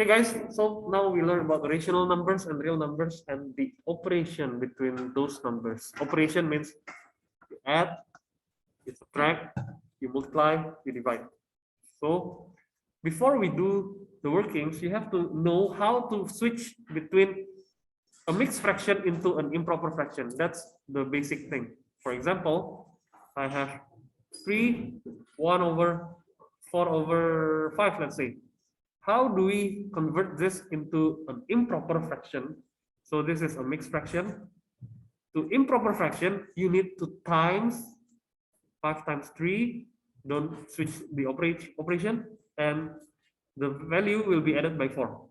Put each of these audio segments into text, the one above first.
Okay, guys, so now we learn about rational numbers and real numbers and the operation between those numbers. Operation means you add, you subtract, you multiply, you divide. So before we do the workings, you have to know how to switch between a mixed fraction into an improper fraction. That's the basic thing. For example, I have 3, 1 over 4 over 5, let's say. How do we convert this into an improper fraction? So this is a mixed fraction. To improper fraction, you need to times 5 times 3. Don't switch the operation, and the value will be added by 4.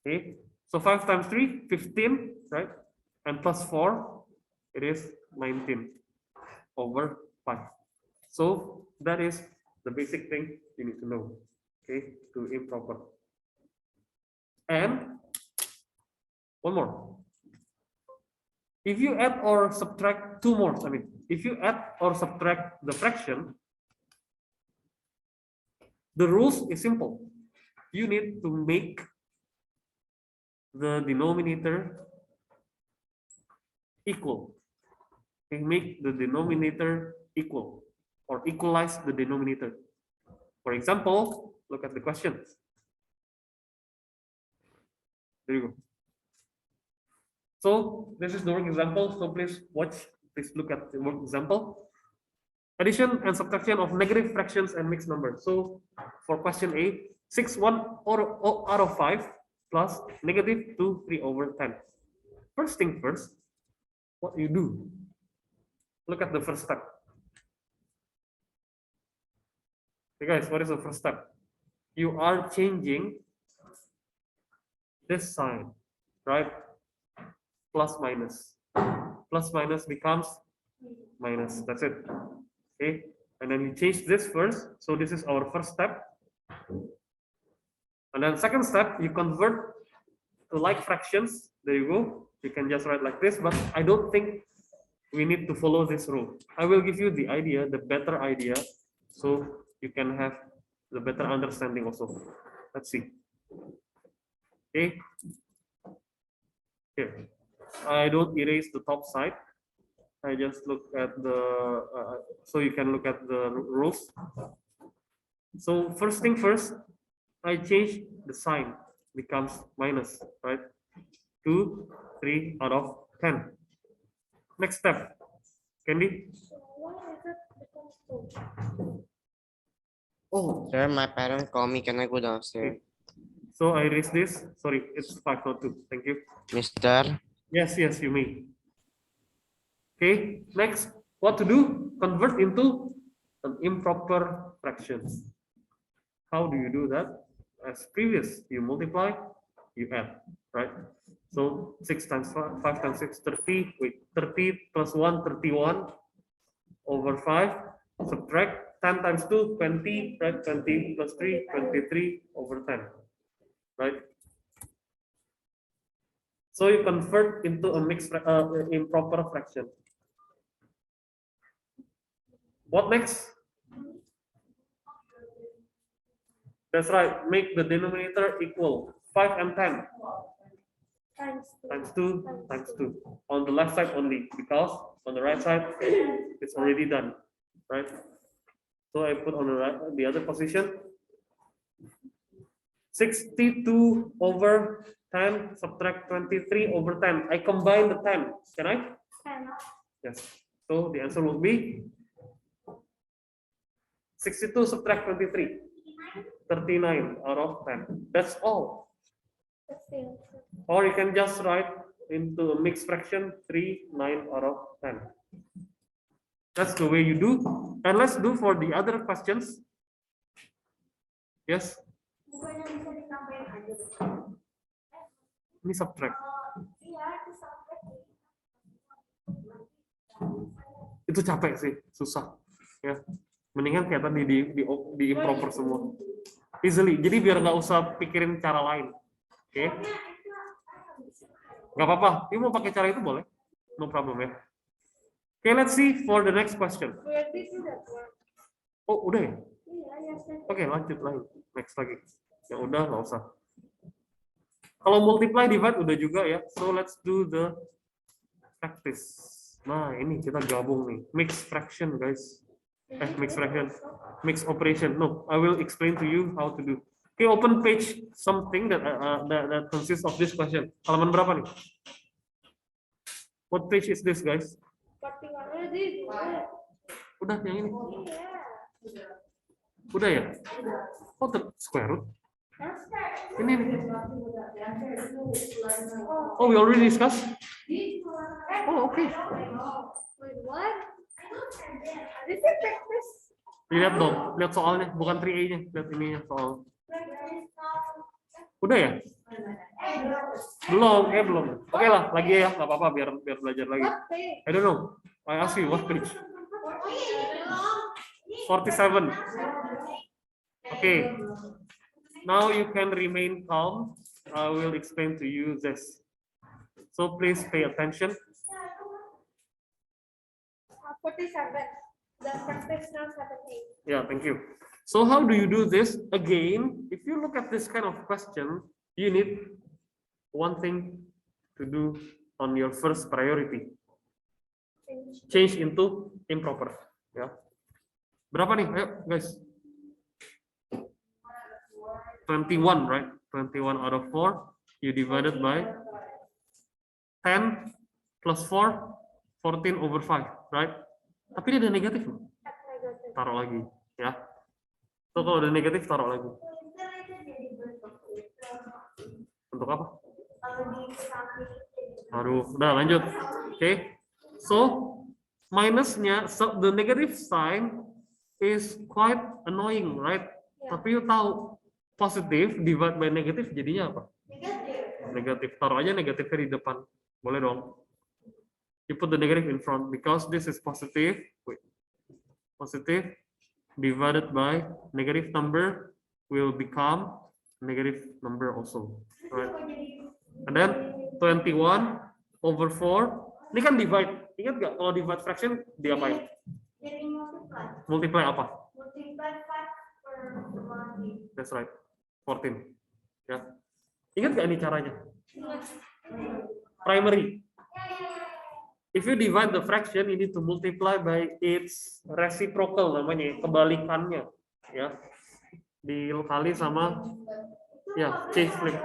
Okay, so 5 times 3, 15, right? And plus 4, it is 19 over 5. So that is the basic thing you need to know. Okay, to improper. And one more. If you add or subtract two more, if you add or subtract the fraction, the rules is simple. You need to make the denominator equal. Okay, make the denominator equal or equalize the denominator. For example, look at the question. There you go. So this is the work example. So please watch. Please look at the work example. Addition and subtraction of negative fractions and mixed numbers. So for question A, 6 1 out of 5 plus negative 2 3 over 10. First thing first, what you do? Look at the first step. Okay, guys, what is the first step? You are changing this sign, right? Plus minus. Plus minus becomes minus. That's it. Okay, and then you change this first. So this is our first step. And then second step, you convert to like fractions. There you go. You can just write like this, but I don't think we need to follow this rule. I will give you the idea, the better idea, so you can have the better understanding also. Let's see. Okay. Here, I don't erase the top side. I just look at the, so you can look at the rules. So first thing first, I change the sign, becomes minus, right? 2, 3 out of 10. Next step, Candy. Oh, Sir, my parents call me. Can I go downstairs? okay. So I erase this. Sorry, it's 5 not 2. Thank you. Mister? Yes, yes, you may. Okay, next, what to do? Convert into an improper fraction. How do you do that? As previous, you multiply, you add, right? So 6 times 5, 5 times 6, 30. Wait, 30 plus 1, 31 over 5. Subtract 10 times 2, 20, right? 20 plus 3, 23 over 10, right? So you convert into a mixed improper fraction. What next? That's right. Make the denominator equal 5 and 10 times 2 times 2 on the left side only, because on the right side it's already done, right? So I put on the right, the other position. 62 over 10 subtract 23 over 10. I combine the 10. Can I? Yes. So the answer will be 62 subtract 23. 39 out of 10. That's all. Or you can just write into a mixed fraction 3, 9 out of 10. That's the way you do. And let's do for the other questions. Yes. Ini subtract. Itu capek sih, susah. Ya. Mendingan kayak tadi di improper semua. Easily. Jadi biar nggak usah pikirin cara lain. Oke. Nggak apa-apa. Ini mau pakai cara itu boleh. No problem ya. Okay, let's see for the next question. Oh, udah ya? Oke, lanjut lagi. Next lagi. Yang udah nggak usah. Kalau multiply divide udah juga ya. So let's do the practice. Nah, ini kita gabung nih. Mixed fraction, guys. Mixed fraction. Mixed operation. No, I will explain to you how to do. Okay, open page something that consists of this question. Halaman berapa nih? What page is this, guys? Udah yang ini. Udah ya? Oh, square root. Ini nih. Oh, we already discussed. Oh, okay. Lihat dong, lihat soalnya, bukan 3A-nya, lihat ininya soal. Udah ya? Belum, belum. Oke lah, lagi ya, nggak apa-apa, biar belajar lagi. I don't know. I ask you, what page? 47. Okay. Now you can remain calm. I will explain to you this. So please pay attention. 47. The practice now 17. Yeah, thank you. So how do you do this? Again, if you look at this kind of question, you need one thing to do on your first priority. Change into improper. Ya. Berapa nih? Ayo, guys. 21, right? 21 out of 4. You divided by 10 plus 4, 14 over 5, right? Tapi ini ada negatif loh. Taruh lagi, ya. So, kalau ada negatif, taruh lagi. Untuk apa? Aduh, udah lanjut. Okay. So, minusnya, so the negative sign is quite annoying, right? Tapi you tahu, positif divide by negatif jadinya apa? Negatif. Taruh aja negatifnya di depan. Boleh dong. You put the negative in front because this is positive. Wait. Positive divided by negative number will become negative number also. Right? And then 21 over 4. Ini kan divide. Ingat nggak kalau divide fraction diapain? Multiply apa? Multiply 5 per 1. That's right. 14. Ya. Ingat nggak ini caranya? Primary. If you divide the fraction, you need to multiply by its reciprocal, namanya kebalikannya, ya. Dikali sama ya C flip.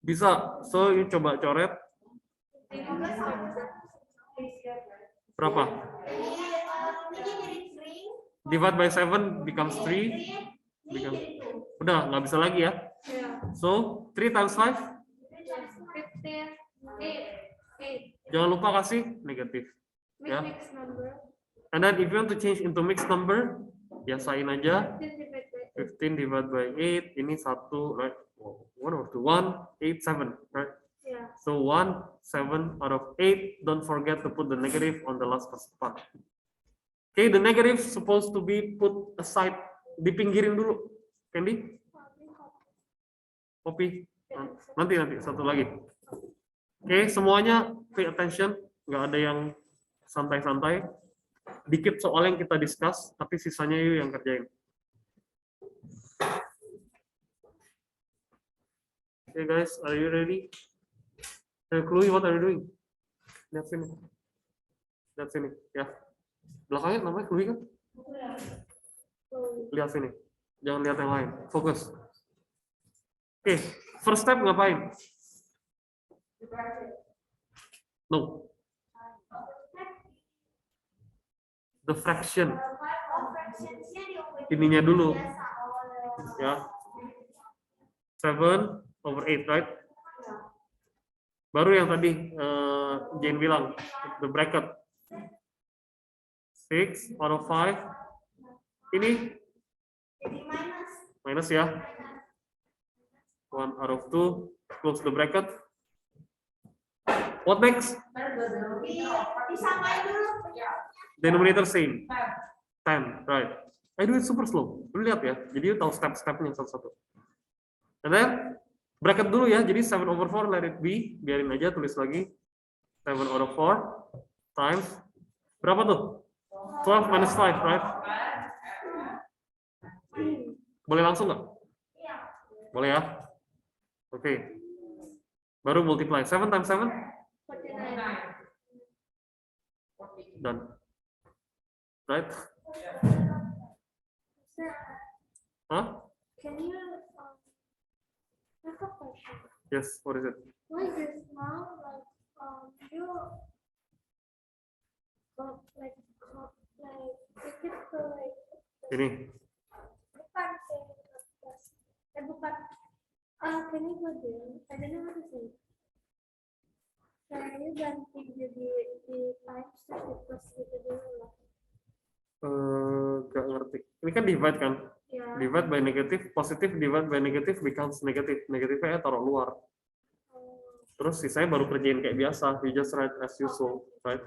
Bisa. So you coba coret. Berapa? Divide by 7 becomes 3. Udah, nggak bisa lagi ya. So 3 times 5. 15. 8. Jangan lupa kasih negatif. Ya. Mixed number. And then if you want to change into mixed number, biasain aja. 15 divided by 15 divided by 8, ini 1, right? 1 over 2, 1, 8, 7, right? Yeah. So 1, 7 out of 8. Don't forget to put the negative on the last part. Okay, the negative supposed to be put aside. Dipinggirin dulu. Candy? Kopi? Nanti, satu lagi. Oke, semuanya pay attention. Nggak ada yang santai-santai. Dikit soal yang kita discuss, tapi sisanya yuk yang kerjain. Okay guys, are you ready? Chloe, what are you doing? Lihat sini. Lihat sini, ya. Belakangnya namanya Chloe kan? Lihat sini. Jangan lihat yang lain. Fokus. Oke, first step ngapain? No. The fraction. Ininya dulu. Ya. 7 over 8, right? Baru yang tadi Jane bilang, the bracket. 6 out of 5. Ini minus ya. 1 out of 2. Close the bracket. What next? Denominator same. 10, right. I do it super slow. Lu lihat ya. Jadi lu tahu step-stepnya satu-satu. And then bracket dulu ya. Jadi 7 over 4 let it be. Biarin aja, tulis lagi. 7 out of 4 times berapa tuh? 12 minus 5, right? Boleh langsung nggak? Boleh ya. Okay. Baru multiply 7 times 7 49. done. Right? Sir, Huh? can you have a question? Yes, what is it? Why just now, you like it to like Ini. bukan bukan. Can you go there? I don't know how to say. Saya ganti jadi di times terus di plus gitu dulu lah. Gak ngerti. Ini kan divide kan? Ya. Divide by negative, positive divide by negative becomes negative. Negatifnya taruh luar. Terus sisanya baru kerjain kayak biasa. You just write as usual, right?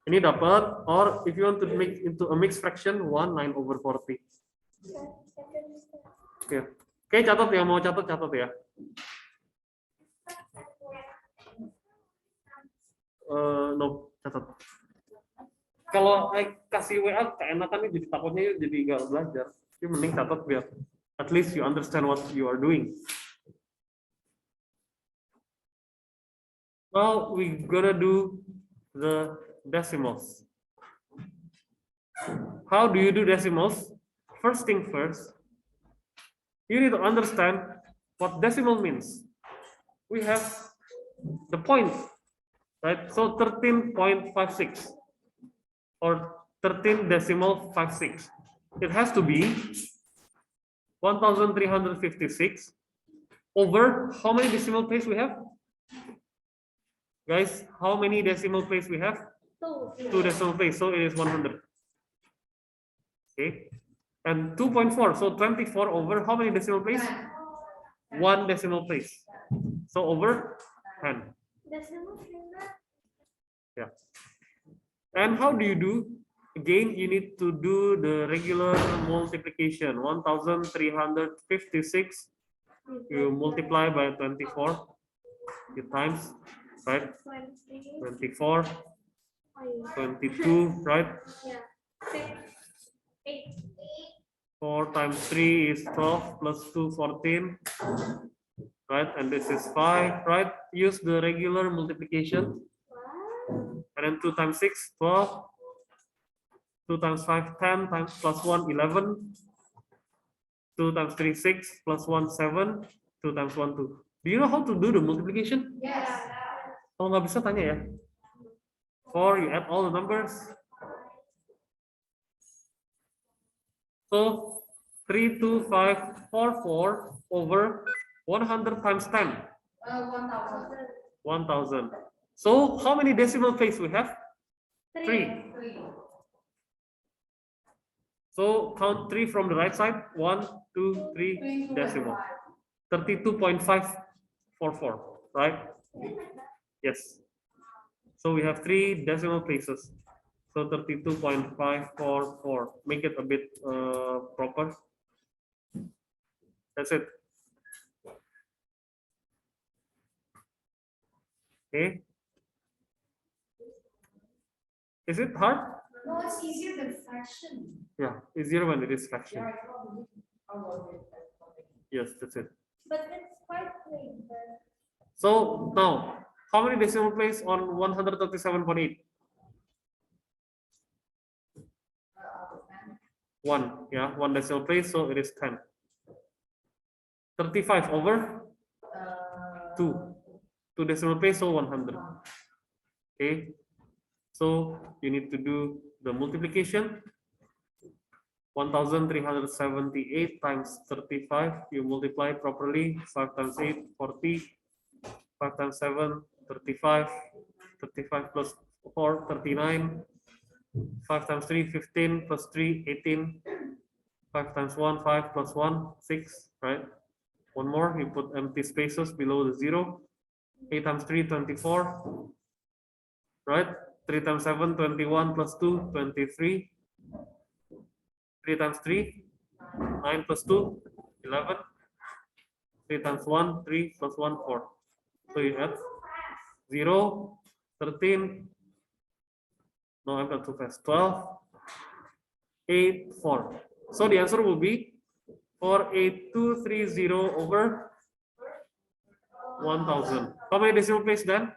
Ini dapat, or if you want to make into a mixed fraction, 1/9/40. Oke, oke, catat ya, mau catat ya. No, catat. Kalau kasih WA keenakan jadi takutnya jadi nggak belajar. Jadi mending catat biar at least you understand what you are doing. Now we gonna do the decimals. How do you do decimals? First thing first, you need to understand what decimal means. We have the point, right? So 13.56 or 13.56. It has to be 1356 over how many decimal place we have? Guys, how many decimal place we have? 2 decimal place, so it is 100. Okay, and 2.4, so 24 over how many decimal place? 1 decimal place, so over 10. Yeah. And how do you do? Again, you need to do the regular multiplication. 1356 you multiply by 24 times, right? 24, 22, right? 4 times 3 is 12 plus 2, 14, right? And this is 5, right? Use the regular multiplication. And then 2 times 6, 12. 2 times 5, 10, times plus 1, 11. 2 times 3, 6, plus 1, 7. 2 times 1, 2. Do you know how to do the multiplication? Yes. Kalau nggak bisa tanya ya. 4, you add all the numbers. So 32544 over 100 times 10. 1000. So how many decimal place we have? 3. So count 3 from the right side. 1, 2, 3 decimal. 32.544, right? Yes. So we have 3 decimal places. So 32.544. Make it a bit proper. That's it. Okay. Is it hard? No, it's easier than fraction. Yeah, easier when it is fraction. Yeah, I probably. Yes, that's it. But it's quite plain. So now, how many decimal place on 137.8? 1, yeah, 1 decimal place, so it is 10. 35 over 2. 2 decimal place, so 100. Okay, so you need to do the multiplication. 1378 times 35, you multiply properly. 5 times 8, 40. 5 times 7, 35. 35 plus 4, 39. 5 times 3, 15, plus 3, 18. 5 times 1, 5, plus 1, 6, right? One more, you put empty spaces below the 0. 8 times 3, 24, right? 3 times 7, 21, plus 2, 23. 3 times 3, 9 plus 2, 11. 3 times 1, 3 plus 1, 4. So you add 0, 13. No, I'm not too fast. 12, 8, 4. So the answer will be 48230 over 1000. How many decimal place then?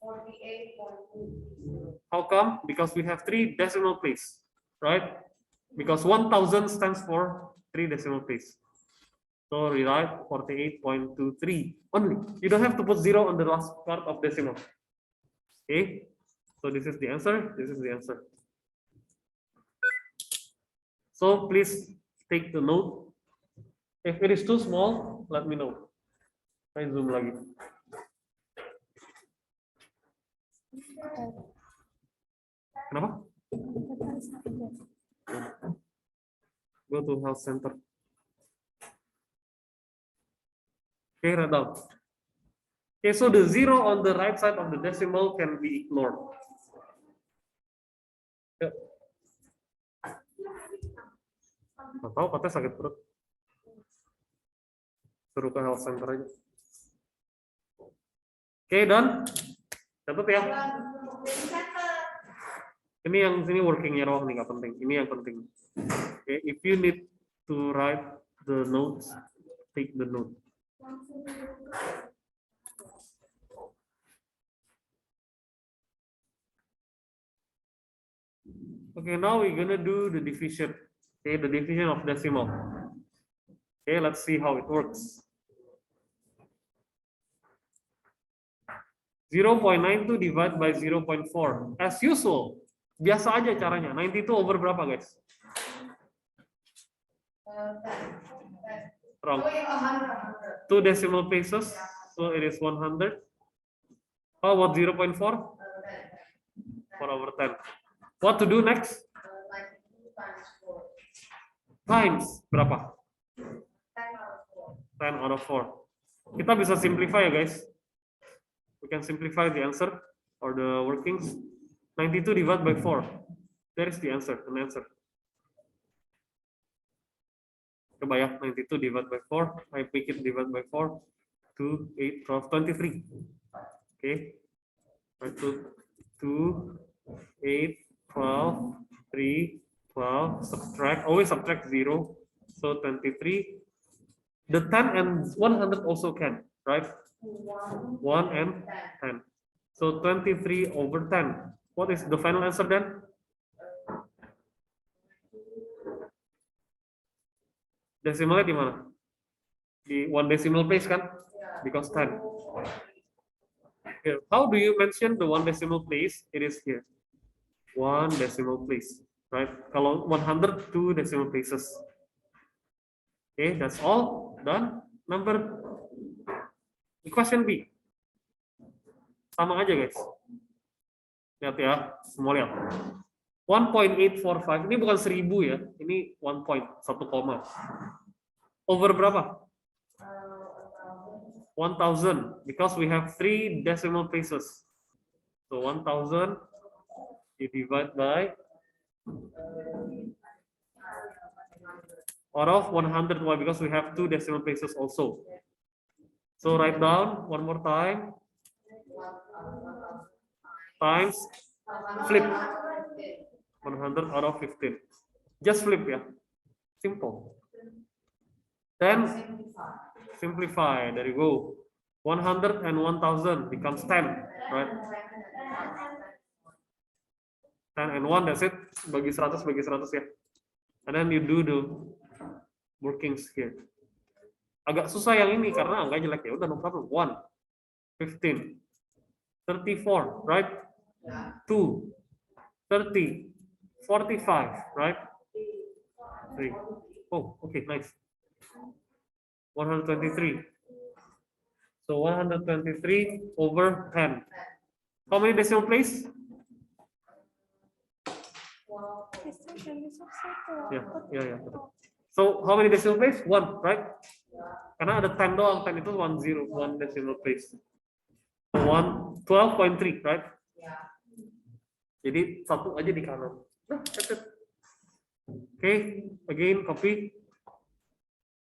48.2. How come? Because we have 3 decimal place, right? Because 1000 stands for 3 decimal place. So we write 48.23 only. You don't have to put 0 on the last part of decimal. Okay. So this is the answer. This is the answer. So please take the note. If it is too small, let me know. Saya zoom lagi. Kenapa? Go to health center. Okay, write down. Okay, so the 0 on the right side of the decimal can be ignored. Yuk. Nggak tahu, katanya sakit perut. Suruh ke health center aja. Oke, done. Catat ya. Ini yang sini workingnya doang nih, nggak penting. Ini yang penting. Okay, if you need to write the notes, take the note. Okay, now we're gonna do the division. Okay, the division of decimal. Okay, let's see how it works. 0.92 divided by 0.4. As usual, biasa aja caranya. 92 over berapa, guys? Wrong. 2 decimal places, so it is 100. How about 0.4? 4 over 10. What to do next? Times berapa? 10 out of 4. Kita bisa simplify ya, guys. We can simplify the answer or the workings. 92 divided by 4. There is the answer, an answer. Coba ya, 92 divided by 4. I make it divided by 4. 2, 8, 12, 23. Okay. 2, 8, 12, 3, 12. Subtract, always subtract 0. So 23. The 10 and 100 also can, right? 1 and 10. So 23 over 10. What is the final answer then? Decimalnya di mana? Di 1 decimal place kan? Because 10. Here. How do you mention the 1 decimal place? It is here. 1 decimal place, right? Kalau 100, 2 decimal places. Okay, that's all done. Question B. Sama aja, guys. Lihat ya, semua lihat. 1.845, ini bukan 1000 ya, ini 1 point, 1 koma. Over berapa? 1000, because we have 3 decimal places. So 1000 you divide by out of 100. Why? Because we have 2 decimal places also. So write down one more time. Times flip 100 out of 15. Just flip ya. Simple. Then simplify. There you go. 100 and 1000 becomes 10, right? 10 and 1, that's it. Bagi 100 ya. And then you do the workings here. Agak susah yang ini karena angka jelek ya. Udah no problem. 1, 15, 34, right? 2, 30, 45, right? 3. Oh, okay, nice. 123. So 123 over 10. How many decimal place? Yeah. So how many decimal place? 1, right? Karena ada 10 doang, 10 itu 1 decimal place. 12.3, right? Jadi 1 aja di kanan. Nah, that's it. Okay, again copy.